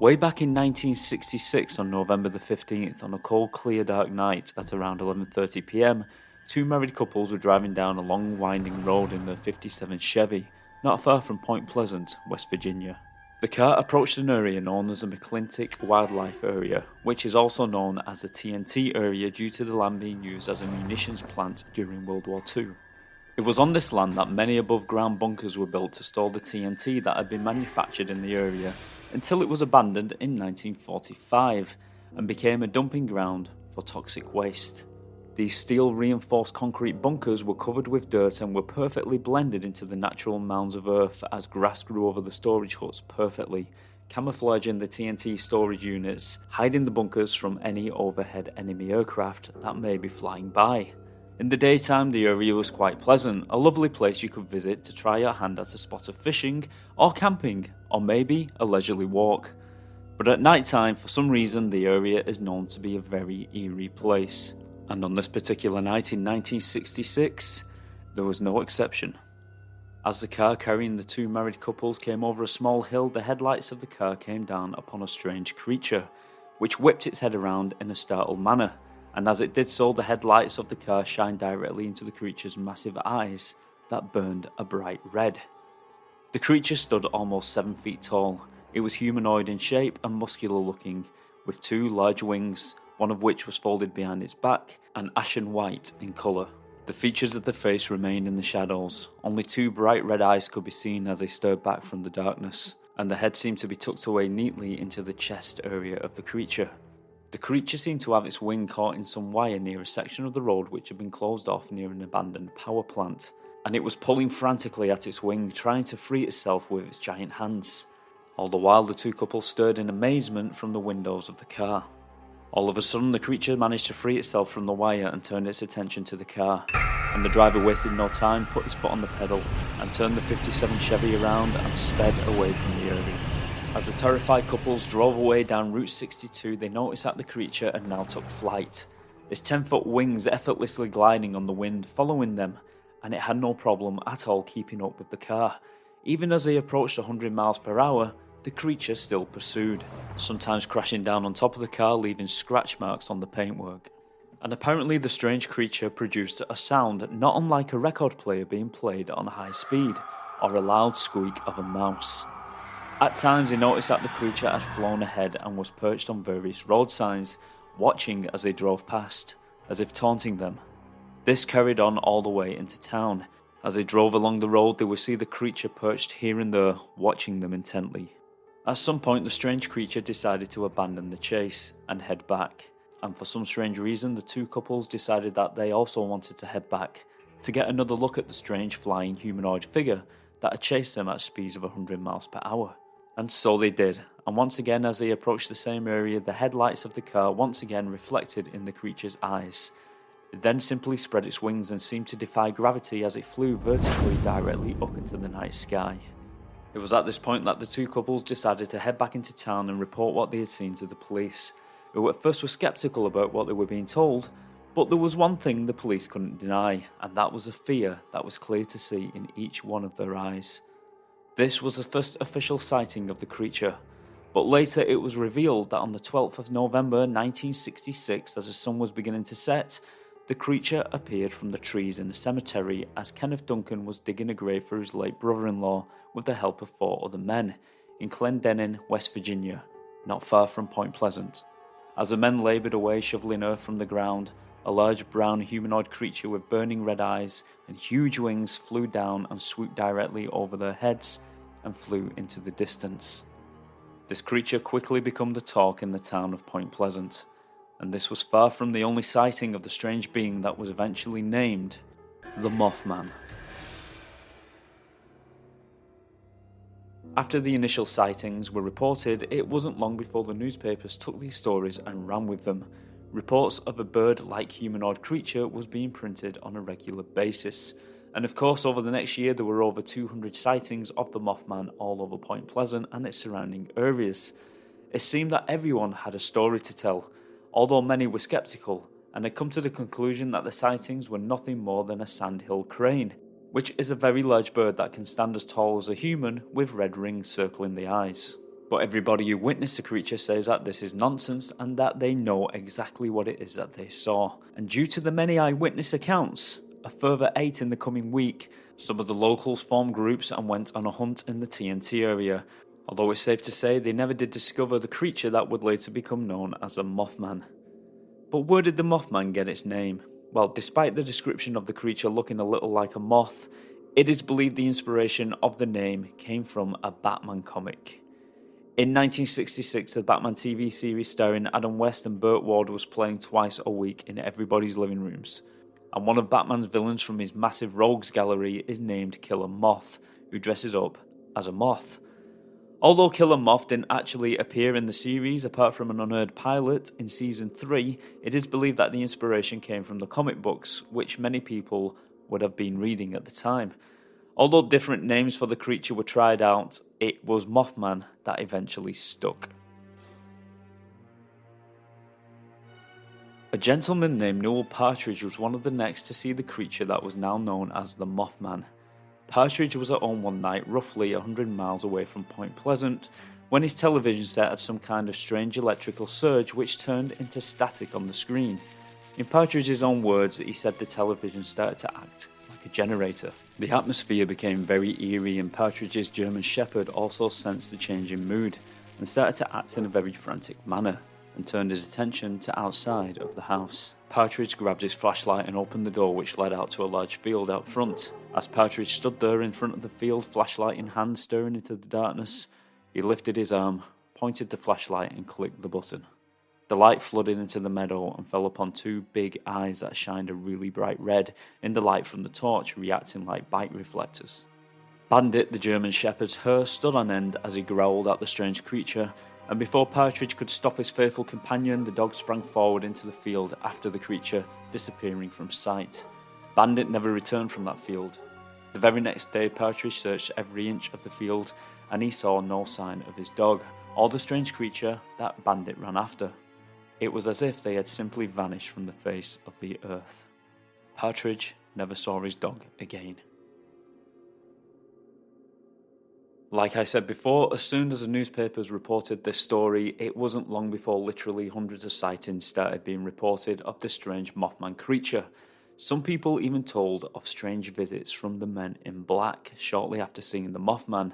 Way back in 1966 on November the 15th, on a cold, clear, dark night at around 11:30 p.m, two married couples were driving down a long, winding road in their 57 Chevy, not far from Point Pleasant, West Virginia. The car approached an area known as the McClintic Wildlife Area, which is also known as the TNT area due to the land being used as a munitions plant during World War II. It was on this land that many above-ground bunkers were built to store the TNT that had been manufactured in the area, until it was abandoned in 1945 and became a dumping ground for toxic waste. These steel-reinforced concrete bunkers were covered with dirt and were perfectly blended into the natural mounds of earth as grass grew over the storage huts perfectly, camouflaging the TNT storage units, hiding the bunkers from any overhead enemy aircraft that may be flying by. In the daytime, the area was quite pleasant, a lovely place you could visit to try your hand at a spot of fishing, or camping, or maybe a leisurely walk. But at night time, for some reason, the area is known to be a very eerie place. And on this particular night in 1966, there was no exception. As the car carrying the two married couples came over a small hill, the headlights of the car came down upon a strange creature, which whipped its head around in a startled manner. And as it did so, the headlights of the car shined directly into the creature's massive eyes that burned a bright red. The creature stood almost 7 feet tall. It was humanoid in shape and muscular looking, with two large wings, one of which was folded behind its back, and ashen white in colour. The features of the face remained in the shadows. Only two bright red eyes could be seen as they stared back from the darkness, and the head seemed to be tucked away neatly into the chest area of the creature. The creature seemed to have its wing caught in some wire near a section of the road which had been closed off near an abandoned power plant, and it was pulling frantically at its wing, trying to free itself with its giant hands. All the while, the two couples stared in amazement from the windows of the car. All of a sudden, the creature managed to free itself from the wire and turned its attention to the car, and the driver wasted no time, put his foot on the pedal, and turned the 57 Chevy around and sped away from the area. As the terrified couples drove away down Route 62, they noticed that the creature had now took flight, its 10-foot wings effortlessly gliding on the wind, following them, and it had no problem at all keeping up with the car. Even as they approached 100 miles per hour, the creature still pursued, sometimes crashing down on top of the car, leaving scratch marks on the paintwork. And apparently the strange creature produced a sound not unlike a record player being played on high speed, or a loud squeak of a mouse. At times they noticed that the creature had flown ahead and was perched on various road signs, watching as they drove past, as if taunting them. This carried on all the way into town. As they drove along the road, they would see the creature perched here and there, watching them intently. At some point, the strange creature decided to abandon the chase and head back, and for some strange reason, the two couples decided that they also wanted to head back, to get another look at the strange flying humanoid figure that had chased them at speeds of 100 miles per hour. And so they did, and once again as they approached the same area, the headlights of the car once again reflected in the creature's eyes. It then simply spread its wings and seemed to defy gravity as it flew vertically directly up into the night sky. It was at this point that the two couples decided to head back into town and report what they had seen to the police, who at first were skeptical about what they were being told, but there was one thing the police couldn't deny, and that was a fear that was clear to see in each one of their eyes. This was the first official sighting of the creature, but later it was revealed that on the 12th of November 1966, as the sun was beginning to set, the creature appeared from the trees in the cemetery as Kenneth Duncan was digging a grave for his late brother-in-law with the help of 4 other men in Clendenin, West Virginia, not far from Point Pleasant. As the men laboured away shoveling earth from the ground, a large brown humanoid creature with burning red eyes and huge wings flew down and swooped directly over their heads and flew into the distance. This creature quickly became the talk in the town of Point Pleasant, and this was far from the only sighting of the strange being that was eventually named the Mothman. After the initial sightings were reported, it wasn't long before the newspapers took these stories and ran with them. Reports of a bird-like humanoid creature was being printed on a regular basis, and of course over the next year there were over 200 sightings of the Mothman all over Point Pleasant and its surrounding areas. It seemed that everyone had a story to tell, although many were skeptical, and had come to the conclusion that the sightings were nothing more than a sandhill crane, which is a very large bird that can stand as tall as a human with red rings circling the eyes. But everybody who witnessed the creature says that this is nonsense and that they know exactly what it is that they saw. And due to the many eyewitness accounts, a further 8 in the coming week, some of the locals formed groups and went on a hunt in the TNT area, although it's safe to say they never did discover the creature that would later become known as the Mothman. But where did the Mothman get its name? Well, despite the description of the creature looking a little like a moth, it is believed the inspiration of the name came from a Batman comic. In 1966, the Batman TV series starring Adam West and Burt Ward was playing twice a week in everybody's living rooms, and one of Batman's villains from his massive rogues gallery is named Killer Moth, who dresses up as a moth. Although Killer Moth didn't actually appear in the series apart from an unheard pilot in Season 3, it is believed that the inspiration came from the comic books, which many people would have been reading at the time. Although different names for the creature were tried out, it was Mothman that eventually stuck. A gentleman named Newell Partridge was one of the next to see the creature that was now known as the Mothman. Partridge was at home one night, roughly 100 miles away from Point Pleasant, when his television set had some kind of strange electrical surge which turned into static on the screen. In Partridge's own words, he said the television started to act like a generator. The atmosphere became very eerie, and Partridge's German Shepherd also sensed the change in mood and started to act in a very frantic manner, and turned his attention to outside of the house. Partridge grabbed his flashlight and opened the door which led out to a large field out front. As Partridge stood there in front of the field, flashlight in hand, staring into the darkness, he lifted his arm, pointed the flashlight and clicked the button. The light flooded into the meadow and fell upon 2 big eyes that shined a really bright red in the light from the torch, reacting like bite reflectors. Bandit, the German Shepherd's hair stood on end as he growled at the strange creature, and before Partridge could stop his faithful companion, the dog sprang forward into the field after the creature, disappearing from sight. Bandit never returned from that field. The very next day, Partridge searched every inch of the field, and he saw no sign of his dog, or the strange creature that Bandit ran after. It was as if they had simply vanished from the face of the earth. Partridge never saw his dog again. Like I said before, as soon as the newspapers reported this story, it wasn't long before literally hundreds of sightings started being reported of this strange Mothman creature. Some people even told of strange visits from the Men in Black shortly after seeing the Mothman,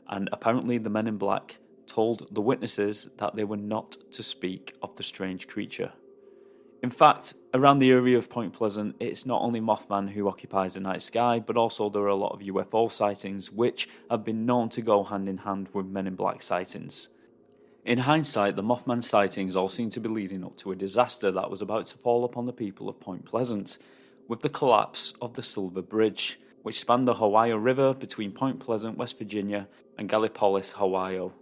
and apparently the Men in Black told the witnesses that they were not to speak of the strange creature. In fact, around the area of Point Pleasant, it's not only Mothman who occupies the night sky, but also there are a lot of UFO sightings which have been known to go hand in hand with Men in Black sightings. In hindsight, the Mothman sightings all seem to be leading up to a disaster that was about to fall upon the people of Point Pleasant, with the collapse of the Silver Bridge, which spanned the Ohio River between Point Pleasant, West Virginia, and Gallipolis, Ohio.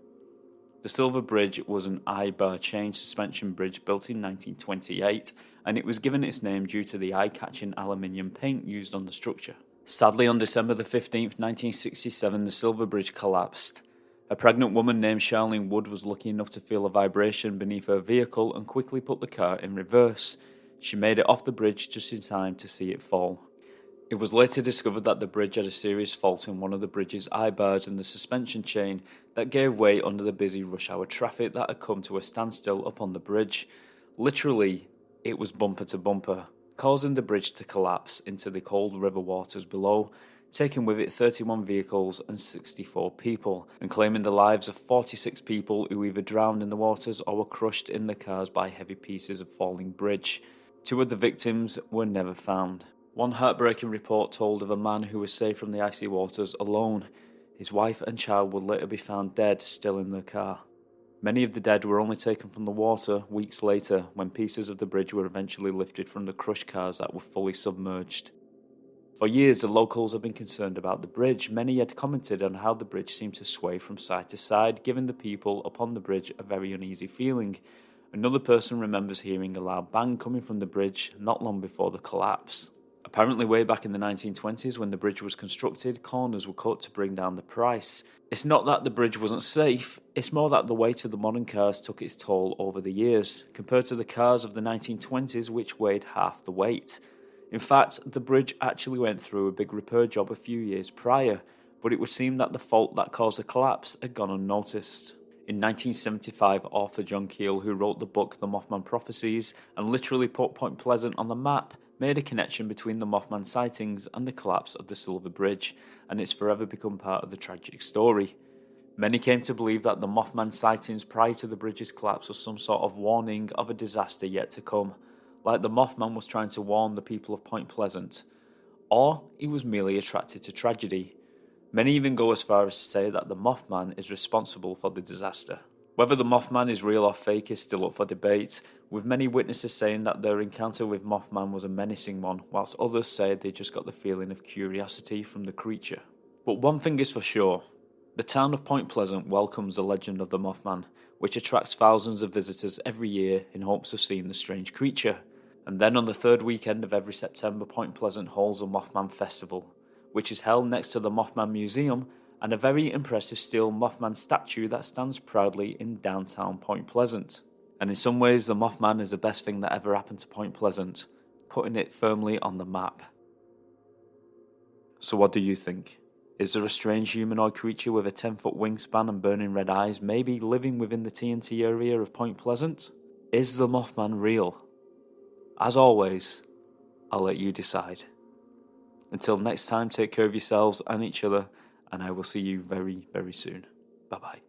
The Silver Bridge was an I-bar chain suspension bridge built in 1928, and it was given its name due to the eye-catching aluminium paint used on the structure. Sadly, on December the 15th, 1967, the Silver Bridge collapsed. A pregnant woman named Charlene Wood was lucky enough to feel a vibration beneath her vehicle and quickly put the car in reverse. She made it off the bridge just in time to see it fall. It was later discovered that the bridge had a serious fault in one of the bridge's eye-bars in the suspension chain that gave way under the busy rush-hour traffic that had come to a standstill upon the bridge. Literally, it was bumper to bumper, causing the bridge to collapse into the cold river waters below, taking with it 31 vehicles and 64 people, and claiming the lives of 46 people who either drowned in the waters or were crushed in the cars by heavy pieces of falling bridge. 2 of the victims were never found. One heartbreaking report told of a man who was saved from the icy waters alone. His wife and child would later be found dead, still in their car. Many of the dead were only taken from the water weeks later, when pieces of the bridge were eventually lifted from the crushed cars that were fully submerged. For years, the locals have been concerned about the bridge. Many had commented on how the bridge seemed to sway from side to side, giving the people upon the bridge a very uneasy feeling. Another person remembers hearing a loud bang coming from the bridge not long before the collapse. Apparently way back in the 1920s when the bridge was constructed, corners were cut to bring down the price. It's not that the bridge wasn't safe, it's more that the weight of the modern cars took its toll over the years, compared to the cars of the 1920s which weighed half the weight. In fact, the bridge actually went through a big repair job a few years prior, but it would seem that the fault that caused the collapse had gone unnoticed. In 1975, author John Keel, who wrote the book The Mothman Prophecies and literally put Point Pleasant on the map, made a connection between the Mothman sightings and the collapse of the Silver Bridge, and it's forever become part of the tragic story. Many came to believe that the Mothman sightings prior to the bridge's collapse was some sort of warning of a disaster yet to come, like the Mothman was trying to warn the people of Point Pleasant, or he was merely attracted to tragedy. Many even go as far as to say that the Mothman is responsible for the disaster. Whether the Mothman is real or fake is still up for debate, with many witnesses saying that their encounter with Mothman was a menacing one, whilst others say they just got the feeling of curiosity from the creature. But one thing is for sure, the town of Point Pleasant welcomes the legend of the Mothman, which attracts thousands of visitors every year in hopes of seeing the strange creature. And then on the third weekend of every September, Point Pleasant holds a Mothman Festival, which is held next to the Mothman Museum and a very impressive steel Mothman statue that stands proudly in downtown Point Pleasant. And in some ways, the Mothman is the best thing that ever happened to Point Pleasant, putting it firmly on the map. So what do you think? Is there a strange humanoid creature with a 10-foot wingspan and burning red eyes maybe living within the TNT area of Point Pleasant? Is the Mothman real? As always, I'll let you decide. Until next time, take care of yourselves and each other, and I will see you very, very soon. Bye-bye.